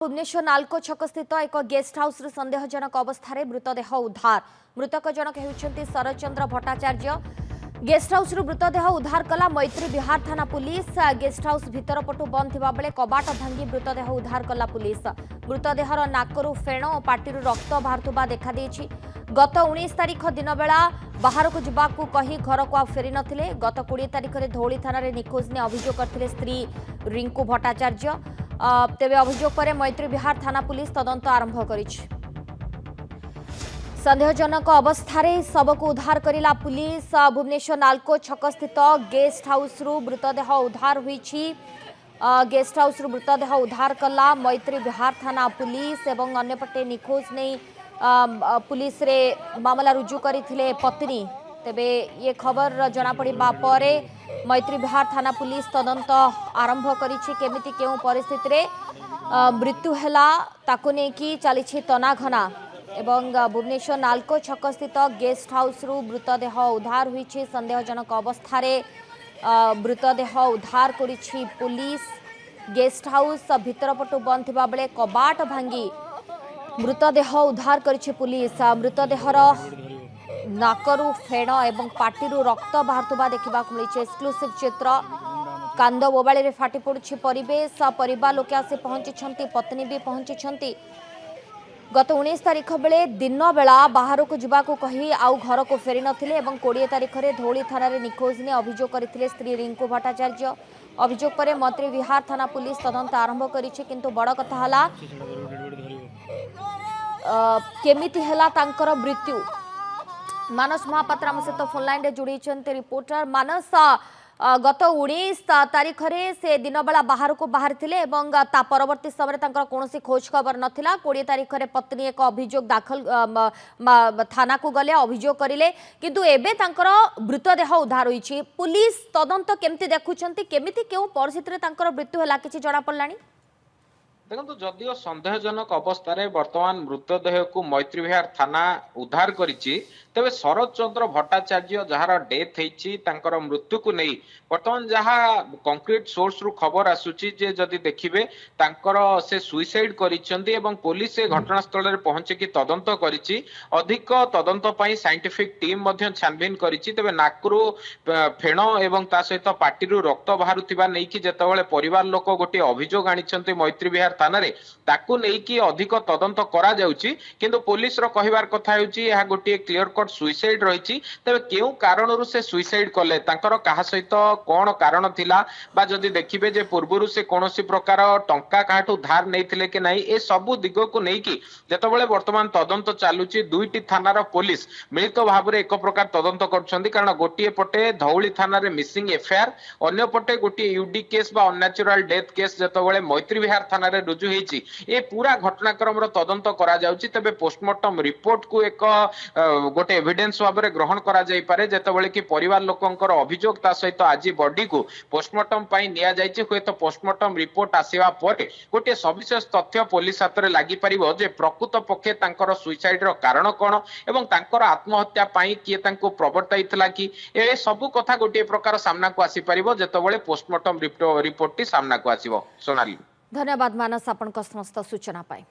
भुवनेश्वर नाल्को छक स्थित एक गेस्ट हाउस सन्देहजनक अवस्था मृतदेह उद्धार। मृतक जनक होउछन्ति शरदचंद्र भट्टाचार्य। गेस्ट हाउस मृतदेह उद्धार कला मैत्री विहार थाना पुलिस। गेस्ट हाउस भितर पटु बंद थिबा बेले कबाट भांगी मृतदेह उद्धार कला पुलिस। मृतदेहर नाकरू फेण और पार्टी रक्त बाहरुवा देखा देछि। गत 19 तारिख दिन बेला बाहर को जावाकू कही घर को फेरी नथिले। गत 20 तारिख में धौली थाना निखोज ने अभियोग करथिले स्त्री रिंकू भट्टाचार्य। तेबे अभियोग पर मैत्री विहार थाना पुलिस तदंत आरंभ करिछि। संदेहजनक अवस्था शव को उद्धार करिला पुलिस। भुवनेश्वर नाल्को छक स्थित गेस्ट हाउस मृतदेह उद्धार होईछि। गेस्ट हाउस मृतदेह उद्धार कला मैत्री विहार थाना पुलिस एवं अन्यपटे निखोज नहीं पुलिस रे मामला रुजु करथिले पत्नी। तेबे ये खबर जना पड़िबा परे मैत्री विहार थाना पुलिस तदंत आरंभ करिछि। केमिति केउ परिस्थिति रे मृत्यु हैला ताकु नेकी चलीछि तनाघना। एवं भुवनेश्वर नाल्को छक स्थित गेस्ट हाउस मृतदेह उद्धार होईछि। संदेहजनक अवस्था रे मृतदेह उद्धार करिछि पुलिस। गेस्ट हाउस भितर पटु बंद थिबा बेले कबाट भांगी मृतदेह उद्धार करिछि पुलिस। मृतदेहर नाकरू फेण एवं पार्टीरू रक्त बाहरुवा देखा मिली। एक्सक्लूसिव चित्र कांद बोबाड़ी रे फाटी पड़ुछि परिवेश। परिवार लोके आसी पहुंची, पत्नी भी पहुंची। गत 19 तारिख बेले दिन बेला बाहर को जावाकू कही आउ घर को फेरी नथिले एवं 20 तारिख में धौली थाना निखोज ने अभियोग करथिले स्त्री रिंकू भट्टाचार्य। अभियोग पर मैत्री विहार थाना पुलिस तदंत आरंभ करिछि। किंतु बड़ कथा हला केमिति हला तांकर मृत्यु। मानस महापात्र आम सहित फोन लाइन रे जोड़ी रिपोर्टर मानस। गत 19 तारिख रे से दिन बेला बाहर को बाहर थिले एवं ता परवर्ती समय तांकर कोनोसी खोज खबर नथिला। 20 तारिख रे पत्नी एक अभियोग दाखल थाना को गले अभियोग करिले किंतु एबे तांकर मृतदेह उद्धार होईछि। पुलिस तदंत केमति देखुछंती, केमिति केउ परिस्थिति रे तांकर मृत्यु हला किछि जणा पड़लानी? देखो जदिओ संदेहजनक अवस्था वर्तमान मृतदेह को मैत्री विहार थाना उद्धार करिछि, तेबे शरदचंद्र भट्टाचार्य जार डेथ होईछि तांकर मृत्यु को नहीं वर्तमान जहाँ कंक्रीट सोर्स रु खबर आसुछि जे जदि देखिबे तांकर से सुइसाइड करिसेंती एवं पुलिस से घटनास्थल रे पहुंचे कि तदंत करिछि। अधिक तदंत पई साइंटिफिक टीम मध्य छानबीन करिछि। तेबे नाकरू फेण एवं ता सहित पार्टीरू रक्त बाहरुथिबा नै कि जेतेबेले परिवार लोक गोटे अभियोग आनिछंती मैत्री विहार थाना रे ताकू नै कि अधिक तदंत करा जाउछि। किंतु पुलिस रो कहिवार कथा हेउछि यहा गोटे क्लियर कट सुइसाइड रहिछि। तेबे केउ कारणरू से सुइसाइड कले तांकर काहा सहित कोन कारण थिला बा जदि देखिबे जे पूर्वरु से कोनोसी प्रकार टंका काहाठू धार नैथिले कि नाही ए सबु दिगो को नै कि जेतेबेले वर्तमान तदंत चालुछि दुईटी थानार पुलिस मिलित भाबरे एक प्रकार तदंत करछन्ती। कारण गोटिए पटे धौली थाना रे मिसिंग एफआईआर अन्य पटे गोटिए यूडी केस बा अननेचुरल डेथ केस जेतेबेले मैत्री विहार थाना रे रुजु हेछि ए पूरा घटनाक्रम रो तदंत करा जाउछि। तबे पोस्टमार्टम रिपोर्ट को एक गोटे एविडेंस भाबरे ग्रहण करा जाई पारे जेतेबेले कि परिवार लोकंकर अभियोग ता सहित आज बॉडी को पोस्टमार्टम पई निया जायछि। होय तो पोस्टमार्टम रिपोर्ट आसीबा परे गोटे सविशेष तथ्य पुलिस हाथ रे लागि परिबो जे प्रकृत पक्षे तांकर सुइसाइड रो कारण कोन एवं तांकर आत्महत्या पई किए तांको प्रवर्ताइतला कि ए सब कथा गोटे प्रकार सामना को आसी परिबो जेतेबेले पोस्टमार्टम रिपोर्ट टी सामना को आसीबो। सोनाली धन्यवाद मानस आपन समस्त सूचना पाए।